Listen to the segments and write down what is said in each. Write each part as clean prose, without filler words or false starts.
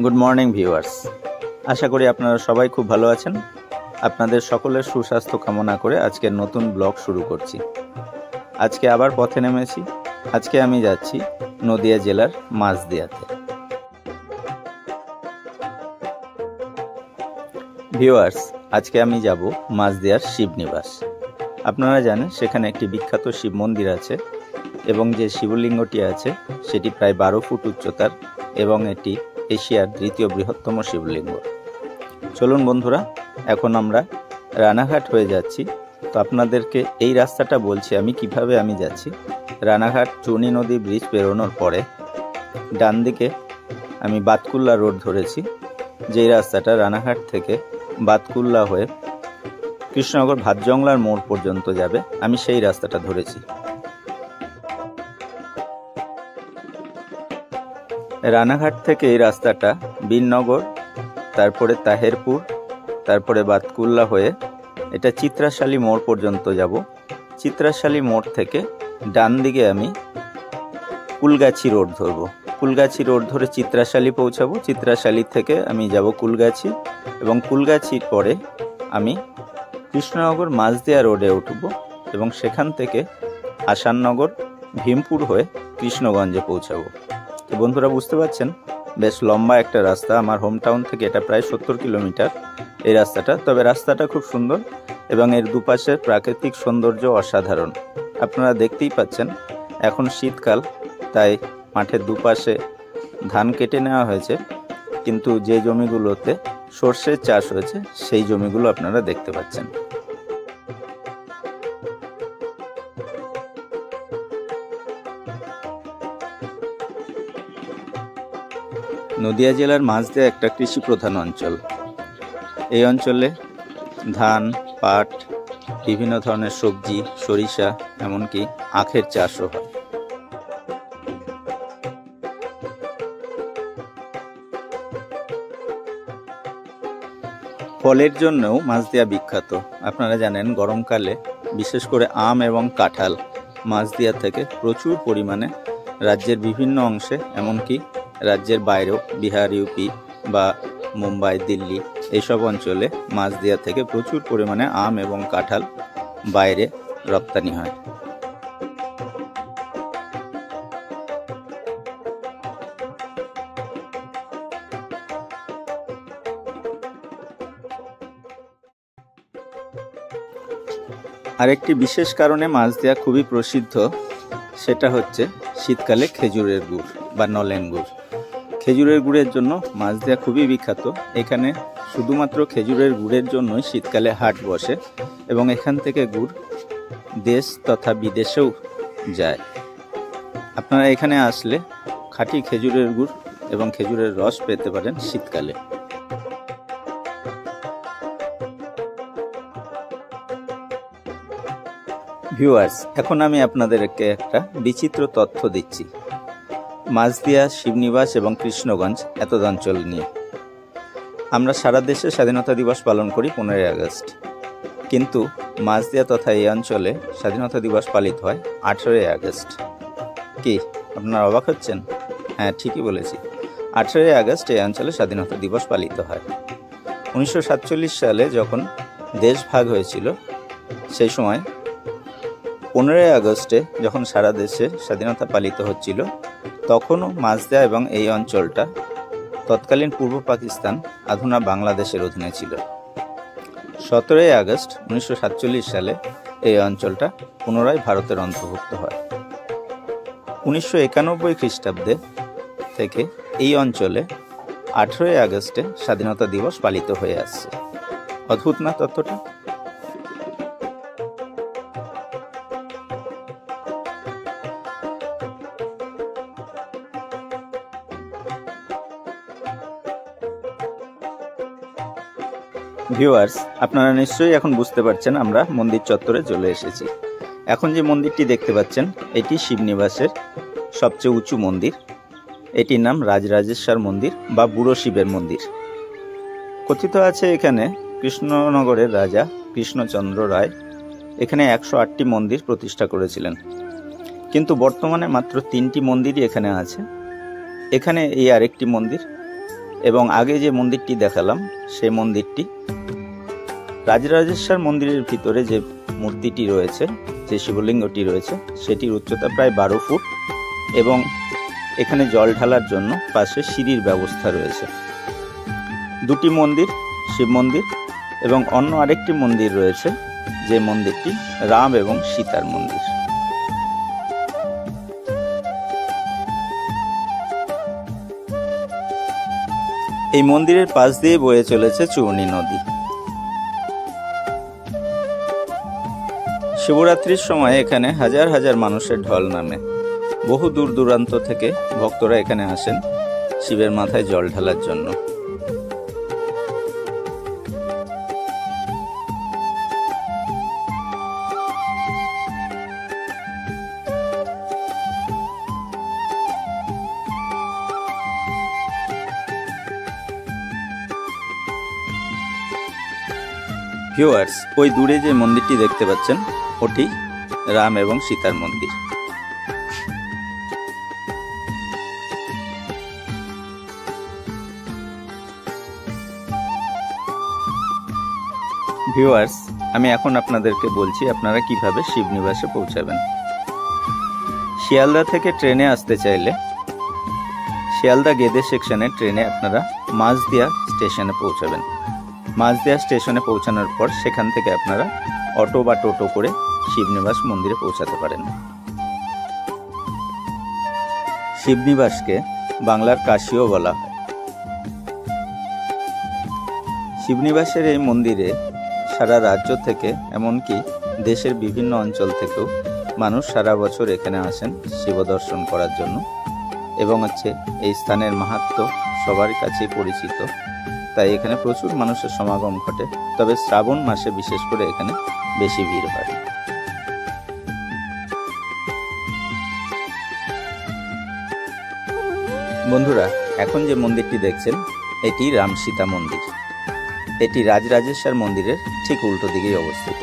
Good morning viewers, আশা করি আপনারা সবাই খুব ভালো আছেন। আপনাদের সকলের সুস্বাস্থ্য কামনা করে আজকের নতুন ব্লগ শুরু করছি। আজকে আবার পথে নেমেছি। আজকে আমি যাচ্ছি নদিয়া জেলার মাঝদিয়াতে। ভিউয়ার্স, আজকে আমি যাব মাঝদিয়ার শিবনিবাস। আপনারা জানেন সেখানে একটি বিখ্যাত শিব মন্দির আছে এবং যে শিবলিঙ্গটি আছে সেটি প্রায় 12 ফুট উচ্চতার এবং এটি এশিয়ার দ্বিতীয় বৃহত্তম শিবলিঙ্গ। চলুন বন্ধুরা, এখন আমরা রানাঘাট হয়ে যাচ্ছি। তো আপনাদেরকে এই রাস্তাটা বলছি আমি কিভাবে আমি যাচ্ছি। রানাঘাট চূর্ণী নদী ব্রিজ পেরোনোর পরে ডান দিকে আমি বাতকুল্লা রোড ধরেছি, যেই রাস্তাটা রানাঘাট থেকে বাতকুল্লা হয়ে কৃষ্ণনগর ভাতজংলার মোড় পর্যন্ত যাবে, আমি সেই রাস্তাটা ধরেছি। রানাঘাট থেকে এই রাস্তাটা বীরনগর, তারপরে তাহেরপুর, তারপরে বাতকুল্লা হয়ে এটা চিত্রাশালী মোড় পর্যন্ত যাব। চিত্রাশালী মোড় থেকে ডান দিকে আমি কুলগাছি রোড ধরব। কুলগাছি রোড ধরে চিত্রাশালী পৌঁছাবো। চিত্রাশালী থেকে আমি যাব কুলগাছি এবং কুলগাছির পরে আমি কৃষ্ণনগর মাঝদিয়া রোডে উঠব এবং সেখান থেকে আসাননগর ভীমপুর হয়ে কৃষ্ণগঞ্জে পৌঁছাবো। তো বন্ধুরা, বুঝতে পারছেন বেশ লম্বা একটা রাস্তা। আমার হোম টাউন থেকে এটা প্রায় 70 কিলোমিটার এই রাস্তাটা। তবে রাস্তাটা খুব সুন্দর এবং এর দুপাশে প্রাকৃতিক সৌন্দর্য অসাধারণ। আপনারা দেখতেই পাচ্ছেন এখন শীতকাল, তাই মাঠের দুপাশে ধান কেটে নেওয়া হয়েছে, কিন্তু যে জমিগুলোতে সর্ষের চাষ হয়েছে সেই জমিগুলো আপনারা দেখতে পাচ্ছেন। নদিয়া জেলার মাঝদিয়া একটা কৃষি প্রধান অঞ্চল। এই অঞ্চলে ধান, পাট, বিভিন্ন ধরনের সবজি, সরিষা, এমনকি আখের চাষও হয়। ফলের জন্যও মাঝদিয়া বিখ্যাত। আপনারা জানেন গরমকালে বিশেষ করে আম এবং কাঁঠাল মাঝদিয়া থেকে প্রচুর পরিমাণে রাজ্যের বিভিন্ন অংশে, এমনকি রাজ্যের বাইরেও বিহার, ইউপি বা মুম্বাই, দিল্লি এইসব অঞ্চলে মাঝদিয়া থেকে প্রচুর পরিমাণে আম এবং কাঁঠাল বাইরে রপ্তানি হয়। আরেকটি বিশেষ কারণে মাঝদিয়া খুবই প্রসিদ্ধ, সেটা হচ্ছে শীতকালে খেজুরের গুড় বা নলেন গুড়। খেজুরের গুড়ের জন্য মাঝদিয়া খুবই বিখ্যাত। এখানে শুধুমাত্র খেজুরের গুড়ের জন্যই শীতকালে হাট বসে এবং এখান থেকে গুড় দেশ তথা বিদেশেও যায়। আপনারা এখানে আসলে খাঁটি খেজুরের গুড় এবং খেজুরের রস পেতে পারেন শীতকালে। ভিউয়ার্স, এখন আমি আপনাদেরকে একটা বিচিত্র তথ্য দিচ্ছি মাঝদিয়া, শিবনিবাস এবং কৃষ্ণগঞ্জ এত অঞ্চল নিয়ে। আমরা সারা দেশে স্বাধীনতা দিবস পালন করি 15ই আগস্ট, কিন্তু মাঝদিয়া তথা এই অঞ্চলে স্বাধীনতা দিবস পালিত হয় 18ই আগস্ট। কি আপনারা অবাক হচ্ছেন? হ্যাঁ, ঠিকই বলেছি, 18ই আগস্ট এই অঞ্চলে স্বাধীনতা দিবস পালিত হয়। 1947 সালে যখন দেশ ভাগ হয়েছিল, সেই সময় 15ই আগস্টে যখন সারা দেশে স্বাধীনতা পালিত হচ্ছিল, তখনও মাঝদিয়া এবং এই অঞ্চলটা তৎকালীন পূর্ব পাকিস্তান, আধুনা বাংলাদেশের অধীনে ছিল। 17ই আগস্ট 1947 সালে এই অঞ্চলটা পুনরায় ভারতের অন্তর্ভুক্ত হয়। 1991 খ্রিস্টাব্দে থেকে এই অঞ্চলে 18ই আগস্টে স্বাধীনতা দিবস পালিত হয়ে আসছে। অদ্ভুত না তথ্যটা? ভিউয়ার্স, আপনারা নিশ্চয়ই এখন বুঝতে পারছেন আমরা মন্দির চত্বরে চলে এসেছি। এখন যে মন্দিরটি দেখতে পাচ্ছেন এটি শিবনিবাসের সবচেয়ে উঁচু মন্দির। এটির নাম রাজরাজেশ্বর মন্দির বা বুড়ো শিবের মন্দির। কথিত আছে এখানে কৃষ্ণনগরের রাজা কৃষ্ণচন্দ্র রায় এখানে 108টি মন্দির প্রতিষ্ঠা করেছিলেন, কিন্তু বর্তমানে মাত্র 3টি মন্দিরই এখানে আছে। এখানে এই আরেকটি মন্দির এবং আগে যে মন্দিরটি দেখালাম সেই মন্দিরটি রাজরাজেশ্বর মন্দিরের ভিতরে যে মূর্তিটি রয়েছে, যে শিবলিঙ্গটি রয়েছে, সেটির উচ্চতা প্রায় 12 ফুট এবং এখানে জল ঢালার জন্য পাশে সিঁড়ির ব্যবস্থা রয়েছে। দুটি মন্দির, শিব মন্দির এবং অন্য আরেকটি মন্দির রয়েছে, যে মন্দিরটি রাম এবং সীতার মন্দির। এই মন্দিরের পাশ দিয়ে বয়ে চলেছে চূর্ণী নদী। শিবরাত্রির সময় এখানে হাজার হাজার মানুষের ঢল নামে। বহু দূর দূরান্ত থেকে ভক্তরা এখানে আসেন শিবের মাথায় জল ঢালার জন্য। ভিউয়ার্স, ওই দূরে যে মন্দিরটি দেখতে পাচ্ছেন ওটি রাম এবং সীতার মন্দির। ভিউয়ার্স, আমি এখন আপনাদেরকে বলছি আপনারা কিভাবে শিবনিবাসে পৌঁছাবেন। শিয়ালদা থেকে ট্রেনে আসতে চাইলে শিয়ালদা গেদে সেকশনে ট্রেনে আপনারা মাঝদিয়া স্টেশনে পৌঁছাবেন। মাঝদিয়া স্টেশনে পৌঁছানোর পর সেখান থেকে আপনারা অটো বা টোটো করে শিবনিবাস মন্দিরে পৌঁছাতে পারেন। শিবনিবাসকে বাংলার কাশীও বলা হয়। শিবনিবাসের এই মন্দিরে সারা রাজ্য থেকে এমনকি দেশের বিভিন্ন অঞ্চল থেকেও মানুষ সারা বছর এখানে আসেন শিব দর্শন করার জন্য এবং এই স্থানের মাহাত্ম্য সবার কাছেই পরিচিত, তাই এখানে প্রচুর মানুষের সমাগম ঘটে। তবে শ্রাবণ মাসে বিশেষ করে এখানে বেশি ভিড় হয়। বন্ধুরা, এখন যে মন্দিরটি দেখছেন এটি রাম সীতা মন্দির। এটি রাজরাজেশ্বর মন্দিরের ঠিক উল্টো দিকেই অবস্থিত।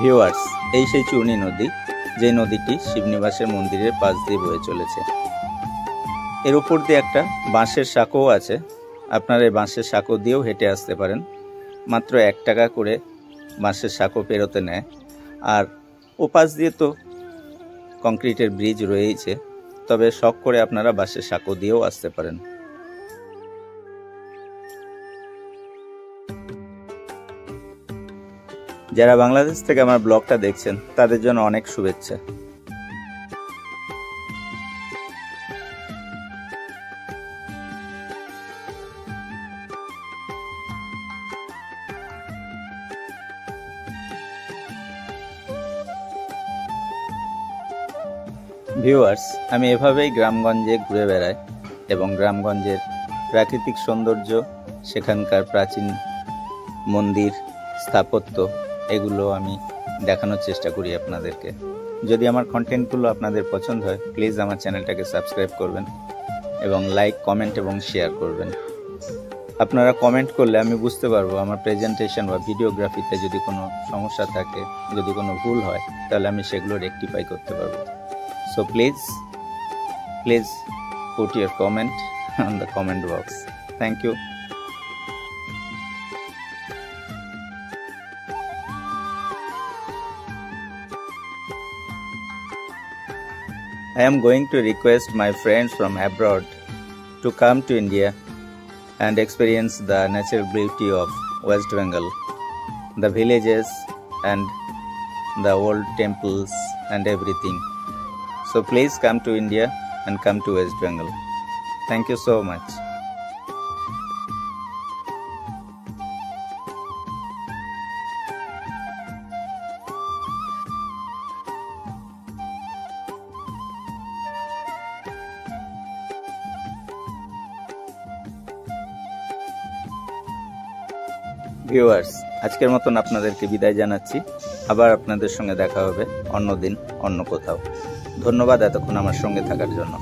ভিউয়ার্স, এই সেই চূর্ণী নদী, যে নদীটি শিবনিবাসের মন্দিরের পাশ দিয়ে বয়ে চলেছে। এর উপর দিয়ে একটা বাঁশের সাঁকোও আছে। আপনারা এই বাঁশের সাঁকো দিয়েও হেঁটে আসতে পারেন। মাত্র 1 টাকা করে বাঁশের সাঁকো পেরোতে নেয়। আর ওপাশ দিয়ে তো কংক্রিটের ব্রিজ রয়েছে, তবে শখ করে আপনারা বাঁশের সাঁকো দিয়েও আসতে পারেন। যারা বাংলাদেশ থেকে আমার ব্লগটা দেখছেন তাদের জন্য অনেক শুভেচ্ছা। ভিউয়ার্স, আমি এভাবেই গ্রামগঞ্জে ঘুরে বেড়াই এবং গ্রামগঞ্জের প্রাকৃতিক সৌন্দর্য, সেখানকার প্রাচীন মন্দির, স্থাপত্য, এগুলো আমি দেখানোর চেষ্টা করি আপনাদেরকে। যদি আমার কন্টেন্টগুলো আপনাদের পছন্দ হয়, প্লিজ আমার চ্যানেলটাকে সাবস্ক্রাইব করবেন এবং লাইক, কমেন্ট এবং শেয়ার করবেন। আপনারা কমেন্ট করলে আমি বুঝতে পারবো আমার প্রেজেন্টেশন বা ভিডিওগ্রাফিতে যদি কোনো সমস্যা থাকে, যদি কোনো ভুল হয়, তাহলে আমি সেগুলো রেকটিফাই করতে পারবো। So please put your comment on the comment box. Thank you. I am going to request my friends from abroad to come to India and experience the natural beauty of West Bengal, the villages and the old temples and everything. So please come to India and come to West Bengal. Thank you so much. Viewers, আজকের মতন আপনাদেরকে বিদায় জানাচ্ছি। আবার আপনাদের সঙ্গে দেখা হবে অন্য দিন, অন্য কোথাও। ধন্যবাদ এতক্ষণ আমার সঙ্গে থাকার জন্য।